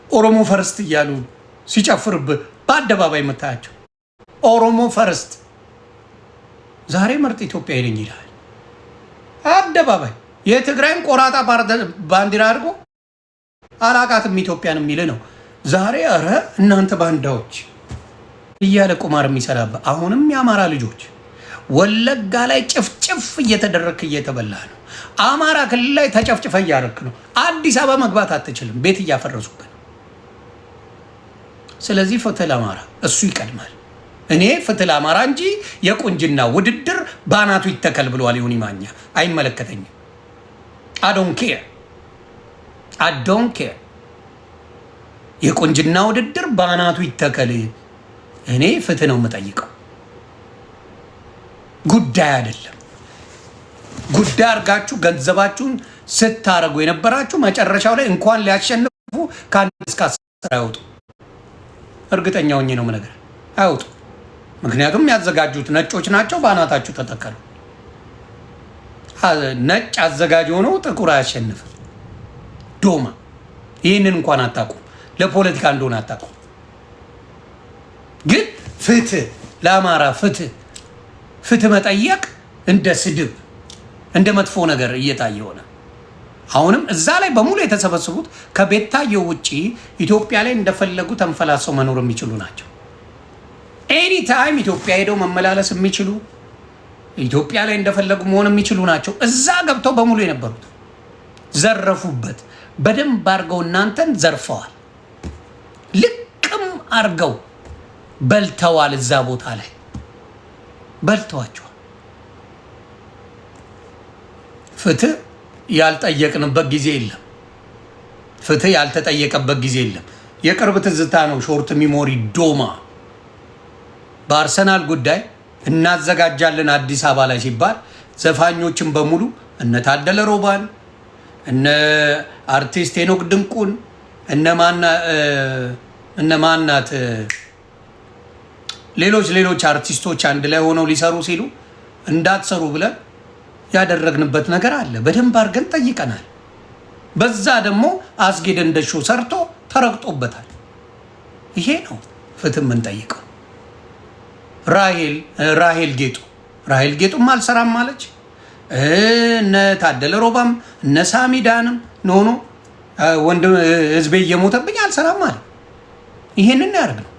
ኦሮሞ ፈርስት እያሉ ሲጨፍርብህ በአደባባይ የምታያቸው ኦሮሞ ፈርስት ዛሬ ምርጥ ኢትዮጵያ ይለኝ ይላል አደባባይ። የትግራይን ቆራጣ ባንዲራ አድርጎ አላቃትም ኢትዮጵያን የሚል ነው ዛሬ። ኧረ እናንተ ባንዳዎች እያለ ቁማር የሚሰራበት አሁንም የአማራ ልጆች ወለጋ ላይ ጭፍጭፍ እየተደረክ እየተበላ ነው። አማራ ክልል ላይ ተጨፍጭፈ እያረክ ነው። አዲስ አበባ መግባት አትችልም፣ ቤት እያፈረሱብን። ስለዚህ ፍትህ ለአማራ እሱ ይቀድማል። እኔ ፍትህ ለአማራ እንጂ የቁንጅና ውድድር ባናቱ ይተከል ብለዋል ዮኒ ማኛ። አይመለከተኝም። አዶን ኬር የቁንጅና ውድድር ባናቱ ይተከል። እኔ ፍትህ ነው የምጠይቀው፣ ጉዳይ አይደለም። ጉዳይ አድርጋችሁ ገንዘባችሁን ስታረጉ የነበራችሁ መጨረሻው ላይ እንኳን ሊያሸንፉ ከአንድ እስከ 10 አይወጡ። እርግጠኛ ሆኜ ነው የምነግርህ፣ አይወጡ። ምክንያቱም ያዘጋጁት ነጮች ናቸው። ባናታችሁ ተተከሉ። ነጭ አዘጋጅ ሆነው ጥቁር አያሸንፍም። ዶማ ይህንን እንኳን አታውቁም። ለፖለቲካ እንደሆነ አታውቁም። ግን ፍትህ ለአማራ ፍትህ መጠየቅ እንደ ስድብ እንደ መጥፎ ነገር እየታየ ሆነ። አሁንም እዛ ላይ በሙሉ የተሰበሰቡት ከቤታየው ውጪ ኢትዮጵያ ላይ እንደፈለጉ ተንፈላሰው መኖር የሚችሉ ናቸው። ኤኒ ታይም ኢትዮጵያ ሄደው መመላለስ የሚችሉ ኢትዮጵያ ላይ እንደፈለጉ መሆን የሚችሉ ናቸው። እዛ ገብተው በሙሉ የነበሩት ዘረፉበት። በደንብ አድርገው እናንተን ዘርፈዋል። ልቅም አድርገው በልተዋል። እዛ ቦታ ላይ በልተዋቸዋል። ፍትህ ያልጠየቅንበት ጊዜ የለም። ፍትህ ያልተጠየቀበት ጊዜ የለም። የቅርብ ትዝታ ነው። ሾርት ሚሞሪ ዶማ በአርሰናል ጉዳይ እናዘጋጃለን አዲስ አበባ ላይ ሲባል ዘፋኞችን በሙሉ እነ ታደለ ሮባን፣ እነ አርቲስት ሄኖክ ድንቁን፣ እነ ማናት ሌሎች አርቲስቶች አንድ ላይ ሆነው ሊሰሩ ሲሉ እንዳትሰሩ ብለን ያደረግንበት ነገር አለ። በደንብ አድርገን ጠይቀናል። በዛ ደግሞ አስጌደ እንደሾ ሰርቶ ተረግጦበታል። ይሄ ነው ፍትህ የምንጠይቀው። ራሄል ጌጡም አልሰራም ማለች። እነ ታደለ ሮባም እነ ሳሚዳንም ኖኖ ወንድም ህዝቤ እየሞተብኝ አልሰራም አለ። ይሄንን ያደርግ ነው።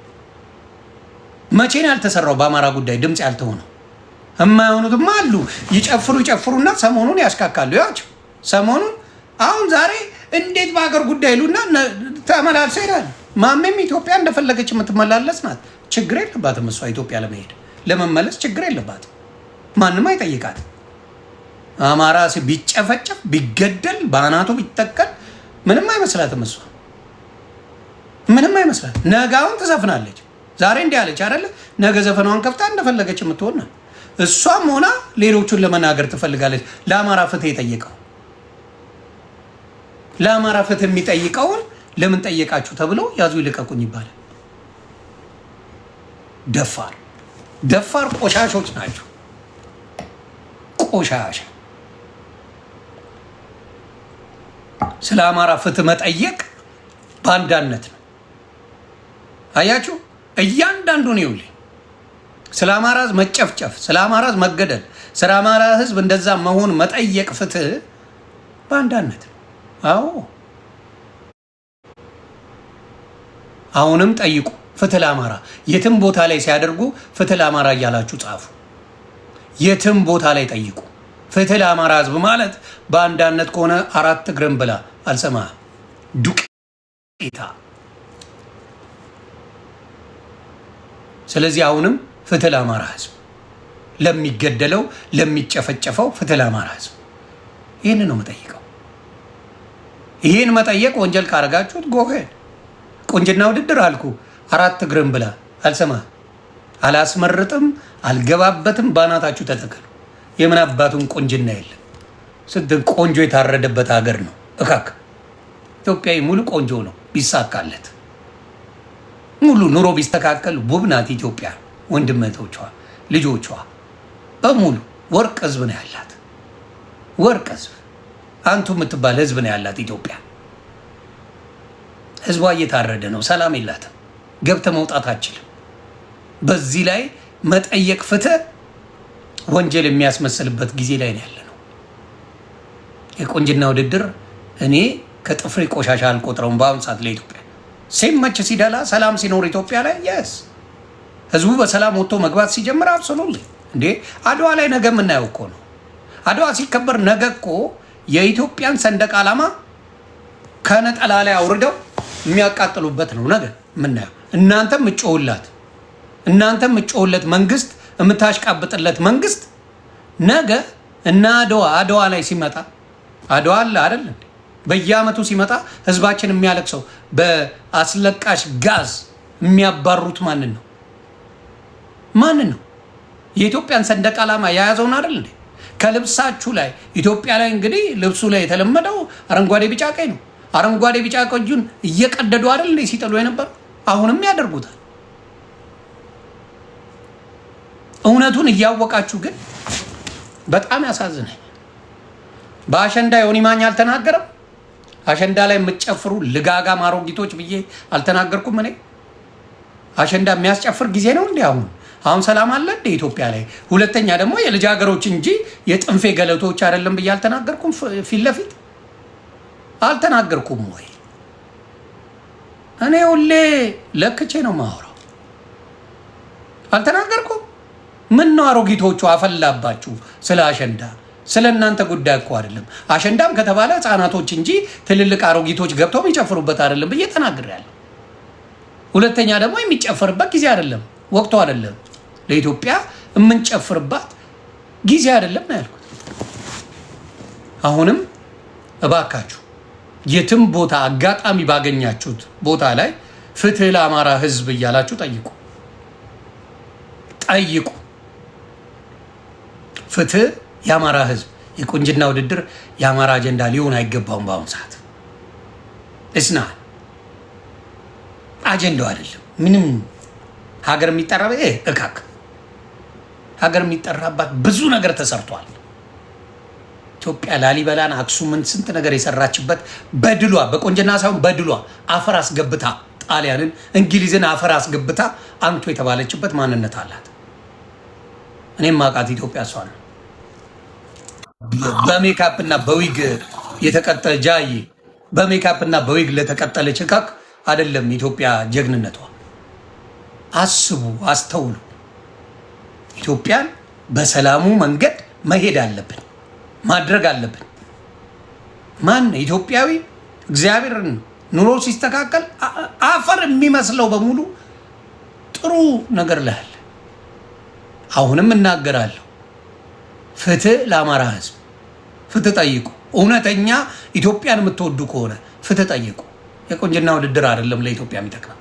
መቼ ነው ያልተሰራው? በአማራ ጉዳይ ድምፅ ያልተሆነው የማይሆኑትም አሉ። ይጨፍሩና ሰሞኑን ያሽካካሉ። ያቸው ሰሞኑን አሁን ዛሬ እንዴት በሀገር ጉዳይ ይሉና ተመላልሰው ይላሉ። ማሜም ኢትዮጵያ እንደፈለገች የምትመላለስ ናት። ችግር የለባትም እሷ ኢትዮጵያ ለመመለስ ችግር የለባትም። ማንም አይጠይቃት። አማራ ቢጨፈጨፍ ቢገደል በአናቱ ቢተከል ምንም አይመስላትም። እሷ ምንም አይመስላት። ነጋውን ትዘፍናለች። ዛሬ እንዲህ አለች አይደለ? ነገ ዘፈኗን ከፍታ እንደፈለገች የምትሆን ነው። እሷም ሆና ሌሎቹን ለመናገር ትፈልጋለች። ለአማራ ፍትህ የጠየቀው ለአማራ ፍትህ የሚጠይቀውን ለምን ጠየቃችሁ ተብሎ ያዙ ይልቀቁኝ ይባላል። ደፋር ቆሻሾች ናቸው። ቆሻሻ ስለ አማራ ፍትህ መጠየቅ ባንዳነት ነው። አያችሁ፣ እያንዳንዱን ይውልኝ ስለ አማራ ህዝብ መጨፍጨፍ፣ ስለ አማራ ህዝብ መገደል፣ ስለ አማራ ህዝብ እንደዛ መሆን መጠየቅ ፍትህ ባንዳነት ነው። አዎ አሁንም ጠይቁ። ፍትህ ለአማራ የትም ቦታ ላይ ሲያደርጉ ፍትህ ለአማራ እያላችሁ ጻፉ። የትም ቦታ ላይ ጠይቁ። ፍትህ ለአማራ ህዝብ ማለት በአንዳነት ከሆነ 4 እግርን ብላ አልሰማህም። ዱቄታ። ስለዚህ አሁንም ፍትህ ለአማራ ህዝብ፣ ለሚገደለው ለሚጨፈጨፈው ፍትህ ለአማራ ህዝብ። ይህን ነው መጠይቀው። ይህን መጠየቅ ወንጀል ካረጋችሁት ጎሄድ። ቁንጅና ውድድር አልኩ 4 እግርን ብላ አልሰማህም። አላስመርጥም፣ አልገባበትም። ባናታችሁ ተተከሉ። የምን አባቱን ቁንጅና የለም። ቆንጆ የታረደበት ሀገር ነው። እካክ ኢትዮጵያዊ ሙሉ ቆንጆ ነው ቢሳካለት፣ ሙሉ ኑሮ ቢስተካከል ውብ ናት ኢትዮጵያ። ወንድመቶቿ ልጆቿ በሙሉ ወርቅ ህዝብ ነው ያላት። ወርቅ ህዝብ አንቱ የምትባል ህዝብ ነው ያላት ኢትዮጵያ። ህዝቧ እየታረደ ነው። ሰላም የላትም። ገብተ መውጣት አችልም። በዚህ ላይ መጠየቅ ፍትህ ወንጀል የሚያስመስልበት ጊዜ ላይ ነው ያለ ነው። የቁንጅና ውድድር እኔ ከጥፍሬ ቆሻሻ አልቆጥረውም። በአሁኑ ሰዓት ለኢትዮጵያ ሲመች ሲደላ ሰላም ሲኖር ኢትዮጵያ ላይ የስ ህዝቡ በሰላም ወጥቶ መግባት ሲጀምር አብሶሉት እንዴ አድዋ ላይ ነገ የምናየው እኮ ነው። አድዋ ሲከበር ነገ እኮ የኢትዮጵያን ሰንደቅ ዓላማ ከነጠላ ላይ አውርደው የሚያቃጥሉበት ነው ነገ የምናየው። እናንተም እጮሁለት መንግስት የምታሽቃብጥለት መንግስት ነገ እና አድዋ ላይ ሲመጣ አድዋ አለ አይደል እንዴ በየአመቱ ሲመጣ ህዝባችን የሚያለቅሰው በአስለቃሽ ጋዝ የሚያባሩት ማንን ነው? የኢትዮጵያን ሰንደቅ ዓላማ የያዘውን አይደል እንዴ? ከልብሳችሁ ላይ ኢትዮጵያ ላይ እንግዲህ ልብሱ ላይ የተለመደው አረንጓዴ ቢጫ ቀይ ነው። አረንጓዴ ቢጫ ቀዩን እየቀደዱ አይደል እንዴ ሲጥሉ የነበረው? አሁንም ያደርጉታል። እውነቱን እያወቃችሁ ግን በጣም ያሳዝናል። በአሸንዳ ዮኒ ማኛ አልተናገረም? አሸንዳ ላይ የምትጨፍሩ ልጋጋም አሮጊቶች ብዬ አልተናገርኩም? እኔ አሸንዳ የሚያስጨፍር ጊዜ ነው እንዴ? አሁን ሰላም አለ እንደ ኢትዮጵያ ላይ። ሁለተኛ ደግሞ የልጃገሮች እንጂ የጥንፌ ገለቶች አይደለም ብዬ አልተናገርኩም? ፊት ለፊት አልተናገርኩም ወይ? እኔ ሁሌ ለክቼ ነው ማወራው። አልተናገርኩም? ምን ነው አሮጊቶቹ አፈላባችሁ ስለ አሸንዳ? ስለ እናንተ ጉዳይ እኮ አይደለም። አሸንዳም ከተባለ ህፃናቶች እንጂ ትልልቅ አሮጊቶች ገብተው የሚጨፍሩበት አይደለም ብዬ ተናግሬያለሁ። ሁለተኛ ደግሞ የሚጨፍርበት ጊዜ አይደለም፣ ወቅቱ አይደለም፣ ለኢትዮጵያ የምንጨፍርባት ጊዜ አይደለም ነው ያልኩት። አሁንም እባካችሁ የትም ቦታ አጋጣሚ ባገኛችሁት ቦታ ላይ ፍትህ ለአማራ ህዝብ እያላችሁ ጠይቁ። ፍትህ የአማራ ህዝብ። የቁንጅና ውድድር የአማራ አጀንዳ ሊሆን አይገባውም። በአሁኑ ሰዓት እስና አጀንዳው አይደለም። ምንም ሀገር የሚጠራበት እካክ ሀገር የሚጠራባት ብዙ ነገር ተሰርቷል። ኢትዮጵያ ላሊበላን፣ አክሱምን ስንት ነገር የሰራችበት በድሏ በቁንጅና ሳይሆን በድሏ አፈር አስገብታ ጣሊያንን፣ እንግሊዝን አፈር አስገብታ አንቱ የተባለችበት ማንነት አላት። እኔም ማቃት ኢትዮጵያ እሷ ነው። በሜካፕ እና በዊግ የተቀጠለ ጃይ በሜካፕ እና በዊግ ለተቀጠለች እካክ አይደለም ኢትዮጵያ ጀግንነቷ። አስቡ፣ አስተውሉ። ኢትዮጵያን በሰላሙ መንገድ መሄድ አለብን፣ ማድረግ አለብን። ማን ኢትዮጵያዊ እግዚአብሔርን ኑሮ ሲስተካከል አፈር የሚመስለው በሙሉ ጥሩ ነገር ላይ አለ። አሁንም እናገራለሁ፣ ፍትህ ለአማራ ህዝብ። ፍትህ ጠይቁ። እውነተኛ ኢትዮጵያን የምትወዱ ከሆነ ፍትህ ጠይቁ። የቁንጅና ውድድር አይደለም ለኢትዮጵያ የሚጠቅመው።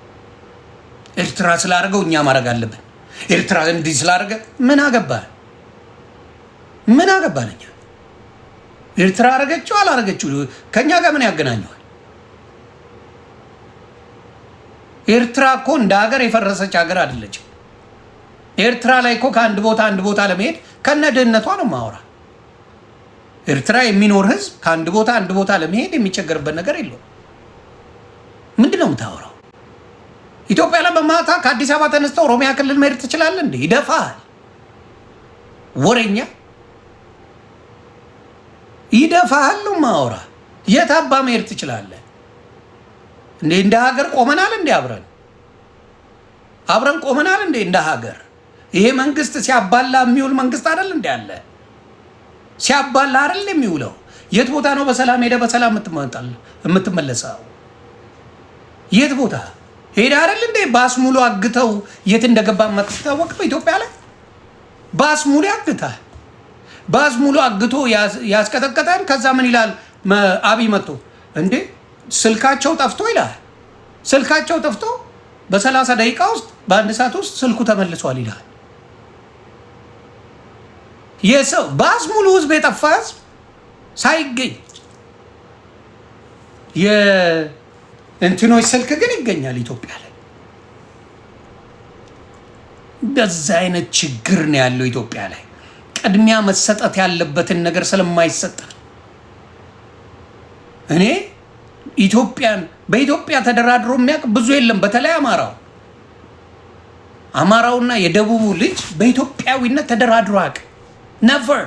ኤርትራ ስላደረገው እኛ ማድረግ አለብን። ኤርትራ እንዲህ ስላደረገ ምን አገባን? እኛ ኤርትራ አረገችው አላረገችው ከኛ ጋር ምን ያገናኘዋል? ኤርትራ እኮ እንደ ሀገር የፈረሰች ሀገር አይደለችም። ኤርትራ ላይ እኮ ከአንድ ቦታ አንድ ቦታ ለመሄድ ከነ ድህነቷ ነው ማወራ። ኤርትራ የሚኖር ህዝብ ከአንድ ቦታ አንድ ቦታ ለመሄድ የሚቸገርበት ነገር የለውም። ምንድን ነው የምታወራው? ኢትዮጵያ ላይ በማታ ከአዲስ አበባ ተነስተው ኦሮሚያ ክልል መሄድ ትችላለህ እንዴ? ይደፋሃል። ወሬኛ ይደፋሃል ነው ማወራ። የት አባ መሄድ ትችላለህ እንዴ? እንደ ሀገር ቆመናል እንዴ? አብረን ቆመናል እንዴ? እንደ ሀገር ይሄ መንግስት ሲያባላ የሚውል መንግስት አይደል እንዴ? አለ ሲያባላ አይደል የሚውለው? የት ቦታ ነው በሰላም ሄደ በሰላም የምትመለሰው? የት ቦታ ሄደ አይደል እንዴ? ባስ ሙሉ አግተው የት እንደገባ የማትታወቀው ኢትዮጵያ ላይ ባስ ሙሉ ያግታል። ባስ ሙሉ አግቶ ያስቀጠቀጠን። ከዛ ምን ይላል አብይ መጥቶ እንዴ ስልካቸው ጠፍቶ ይላል። ስልካቸው ጠፍቶ በ30 ደቂቃ ውስጥ በአንድ ሰዓት ውስጥ ስልኩ ተመልሷል ይላል። የሰው ባስ ሙሉ ህዝብ የጠፋ ህዝብ ሳይገኝ የእንትኖች ስልክ ግን ይገኛል ኢትዮጵያ ላይ። በዛ አይነት ችግር ነው ያለው ኢትዮጵያ ላይ። ቅድሚያ መሰጠት ያለበትን ነገር ስለማይሰጥ እኔ ኢትዮጵያን በኢትዮጵያ ተደራድሮ የሚያውቅ ብዙ የለም። በተለይ አማራውና የደቡቡ ልጅ በኢትዮጵያዊነት ተደራድሮ አያውቅ ነቨር